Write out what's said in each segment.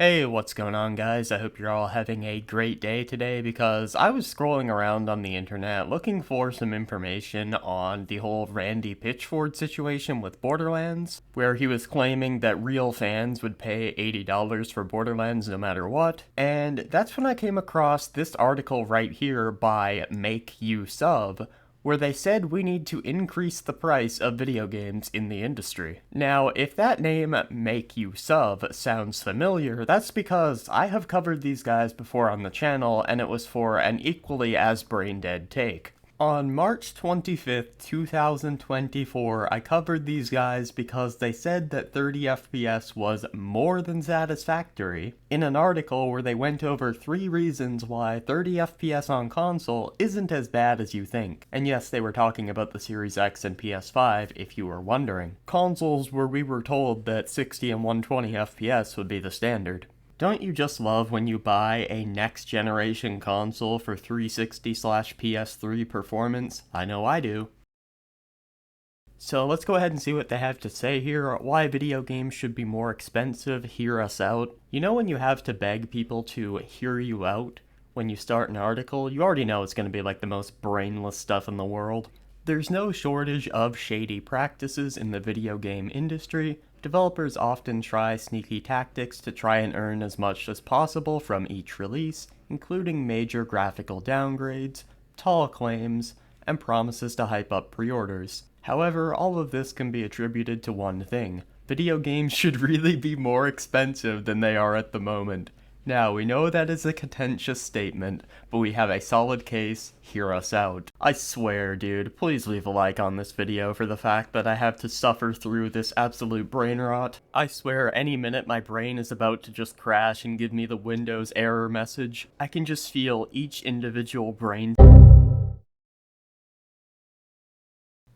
Hey, what's going on, guys? I hope you're all having a great day today because I was scrolling around on the internet looking for some information on the whole Randy Pitchford situation with Borderlands, where he was claiming that real fans would pay $80 for Borderlands no matter what, and that's when I came across this article right here by makeusof, where they said we need to increase the price of video games in the industry. Now, if that name, makeusof, sounds familiar, that's because I have covered these guys before on the channel, and it was for an equally as brain-dead take. On March 25th, 2024, I covered these guys because they said that 30 FPS was more than satisfactory in an article where they went over 3 reasons why 30 FPS on console isn't as bad as you think. And yes, they were talking about the Series X and PS5 if you were wondering. Consoles where we were told that 60 and 120 FPS would be the standard. Don't you just love when you buy a next-generation console for 360/PS3 performance? I know I do. So let's go ahead and see what they have to say here. Why video games should be more expensive. Hear us out. You know when you have to beg people to hear you out when you start an article? You already know it's going to be like the most brainless stuff in the world. There's no shortage of shady practices in the video game industry. Developers often try sneaky tactics to try and earn as much as possible from each release, including major graphical downgrades, tall claims, and promises to hype up pre-orders. However, all of this can be attributed to one thing. Video games should really be more expensive than they are at the moment. Now, we know that is a contentious statement, but we have a solid case. Hear us out. I swear, dude, please leave a like on this video for the fact that I have to suffer through this absolute brain rot. I swear any minute my brain is about to just crash and give me the Windows error message. I can just feel each individual brain.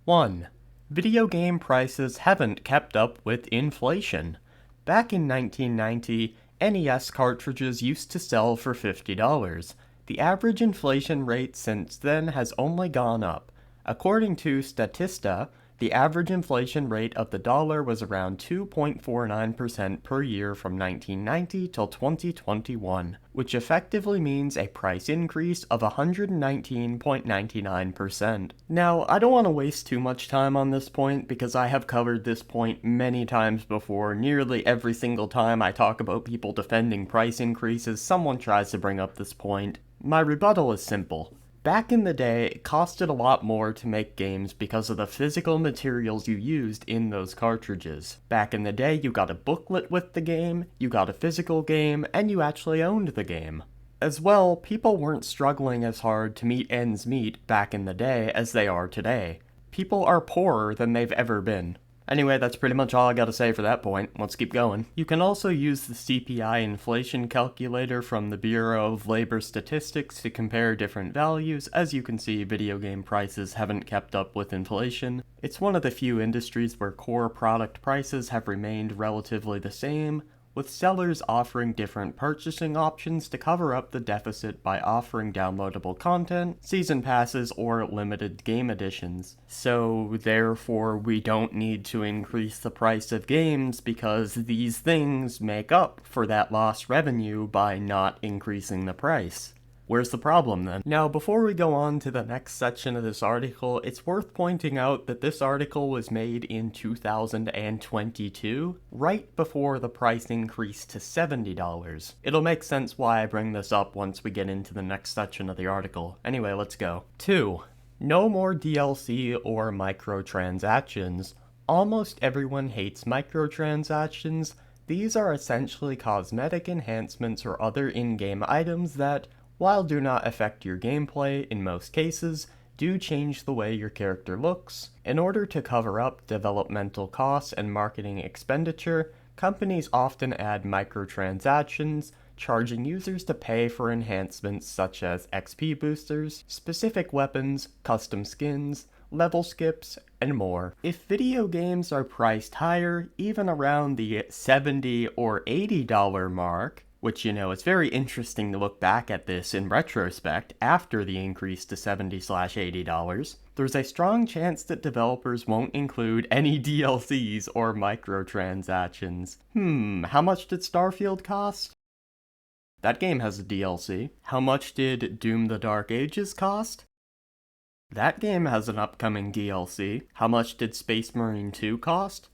1. Video game prices haven't kept up with inflation. Back in 1990, NES cartridges used to sell for $50. The average inflation rate since then has only gone up. According to Statista, the average inflation rate of the dollar was around 2.49% per year from 1990 till 2021, which effectively means a price increase of 119.99%. Now, I don't want to waste too much time on this point because I have covered this point many times before. Nearly every single time I talk about people defending price increases, someone tries to bring up this point. My rebuttal is simple. Back in the day, it costed a lot more to make games because of the physical materials you used in those cartridges. Back in the day, you got a booklet with the game, you got a physical game, and you actually owned the game. As well, people weren't struggling as hard to meet ends meet back in the day as they are today. People are poorer than they've ever been. Anyway, that's pretty much all I gotta say for that point. Let's keep going. You can also use the CPI inflation calculator from the Bureau of Labor Statistics to compare different values. As you can see, video game prices haven't kept up with inflation. It's one of the few industries where core product prices have remained relatively the same, with sellers offering different purchasing options to cover up the deficit by offering downloadable content, season passes, or limited game editions. So therefore, we don't need to increase the price of games because these things make up for that lost revenue by not increasing the price. Where's the problem then? Now, before we go on to the next section of this article, it's worth pointing out that this article was made in 2022, right before the price increased to $70. It'll make sense why I bring this up once we get into the next section of the article. Anyway, let's go. 2. No more DLC or microtransactions. Almost everyone hates microtransactions. These are essentially cosmetic enhancements or other in-game items that, while do not affect your gameplay in most cases, do change the way your character looks. In order to cover up developmental costs and marketing expenditure, companies often add microtransactions, charging users to pay for enhancements such as XP boosters, specific weapons, custom skins, level skips, and more. If video games are priced higher, even around the $70 or $80 mark, Which, it's very interesting to look back at this in retrospect after the increase to $70/$80. There's a strong chance that developers won't include any DLCs or microtransactions. How much did Starfield cost? That game has a DLC. How much did Doom the Dark Ages cost? That game has an upcoming DLC. How much did Space Marine 2 cost?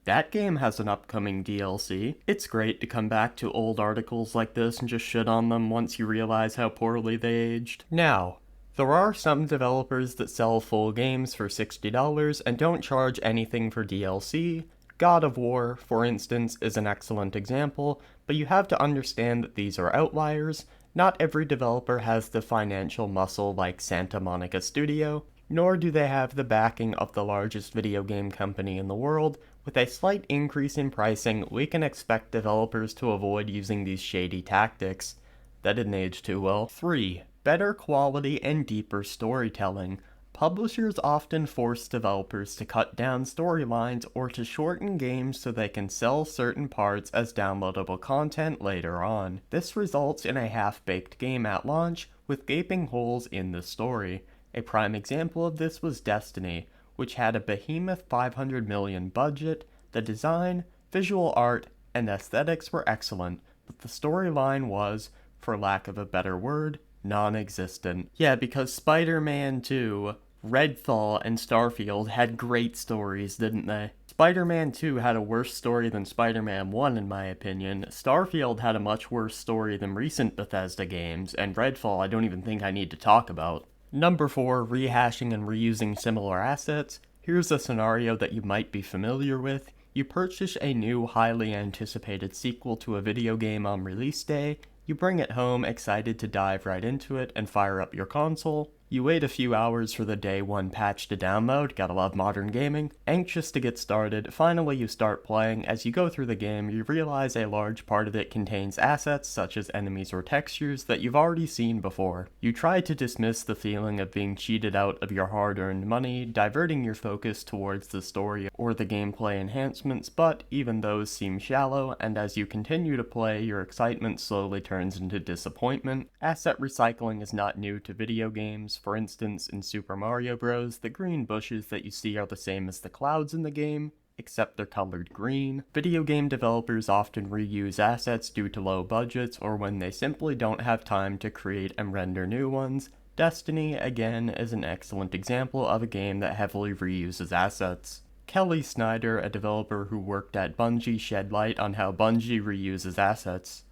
That game has an upcoming DLC. It's great to come back to old articles like this and just shit on them once you realize how poorly they aged. Now, there are some developers that sell full games for $60 and don't charge anything for DLC. God of War, for instance, is an excellent example, but you have to understand that these are outliers. Not every developer has the financial muscle like Santa Monica Studio, nor do they have the backing of the largest video game company in the world. With a slight increase in pricing, we can expect developers to avoid using these shady tactics. That didn't age too well. 3. Better quality and deeper storytelling. Publishers often force developers to cut down storylines or to shorten games so they can sell certain parts as downloadable content later on. This results in a half-baked game at launch with gaping holes in the story. A prime example of this was Destiny, which had a behemoth $500 million budget. The design, visual art, and aesthetics were excellent, but the storyline was, for lack of a better word, non-existent. Yeah, because Spider-Man 2, Redfall, and Starfield had great stories, didn't they? Spider-Man 2 had a worse story than Spider-Man 1 in my opinion. Starfield had a much worse story than recent Bethesda games, and Redfall I don't even think I need to talk about. Number 4, rehashing and reusing similar assets. Here's a scenario that you might be familiar with. You purchase a new, highly anticipated sequel to a video game on release day. You bring it home, excited to dive right into it and fire up your console. You wait a few hours for the day one patch to download, gotta love modern gaming. Anxious to get started, finally you start playing. As you go through the game, you realize a large part of it contains assets such as enemies or textures that you've already seen before. You try to dismiss the feeling of being cheated out of your hard-earned money, diverting your focus towards the story or the gameplay enhancements, but even those seem shallow, and as you continue to play, your excitement slowly turns into disappointment. Asset recycling is not new to video games. For instance, in Super Mario Bros., the green bushes that you see are the same as the clouds in the game, except they're colored green. Video game developers often reuse assets due to low budgets or when they simply don't have time to create and render new ones. Destiny, again, is an excellent example of a game that heavily reuses assets. Kelly Snyder, a developer who worked at Bungie, shed light on how Bungie reuses assets.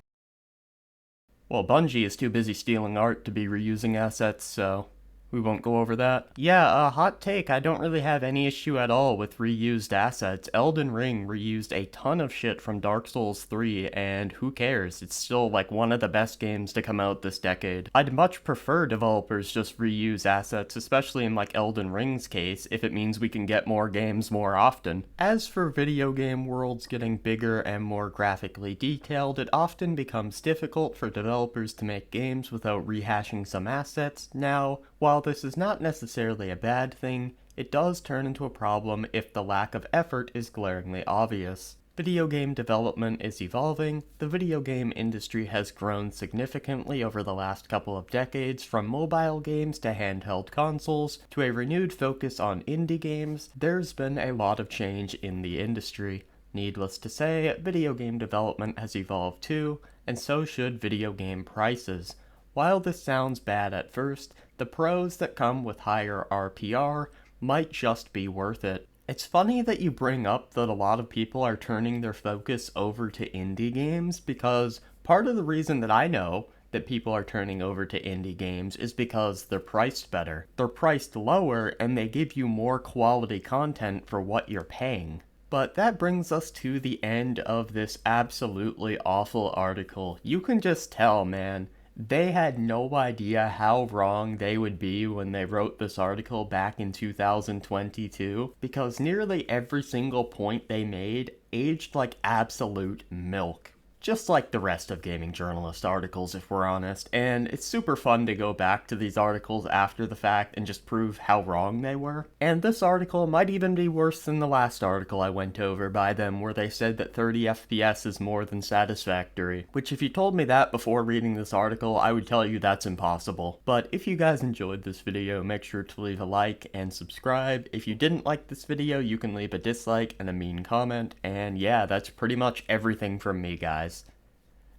Well, Bungie is too busy stealing art to be reusing assets, so we won't go over that. Yeah, hot take, I don't really have any issue at all with reused assets. Elden Ring reused a ton of shit from Dark Souls 3, and who cares? It's still like one of the best games to come out this decade. I'd much prefer developers just reuse assets, especially in like Elden Ring's case, if it means we can get more games more often. As for video game worlds getting bigger and more graphically detailed, it often becomes difficult for developers to make games without rehashing some assets. Now, while this is not necessarily a bad thing, it does turn into a problem if the lack of effort is glaringly obvious. Video game development is evolving. The video game industry has grown significantly over the last couple of decades, from mobile games to handheld consoles to a renewed focus on indie games. There's been a lot of change in the industry. Needless to say, video game development has evolved too, and so should video game prices. While this sounds bad at first, the pros that come with higher RPR might just be worth it. It's funny that you bring up that a lot of people are turning their focus over to indie games, because part of the reason that I know that people are turning over to indie games is because they're priced better. They're priced lower and they give you more quality content for what you're paying. But that brings us to the end of this absolutely awful article. You can just tell, man. They had no idea how wrong they would be when they wrote this article back in 2022, because nearly every single point they made aged like absolute milk. just like the rest of gaming journalist articles, if we're honest, and it's super fun to go back to these articles after the fact and just prove how wrong they were. And this article might even be worse than the last article I went over by them, where they said that 30 FPS is more than satisfactory, which if you told me that before reading this article, I would tell you that's impossible. But if you guys enjoyed this video, make sure to leave a like and subscribe. If you didn't like this video, you can leave a dislike and a mean comment, and yeah, that's pretty much everything from me, guys.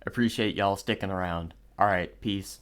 Appreciate y'all sticking around. Alright, peace.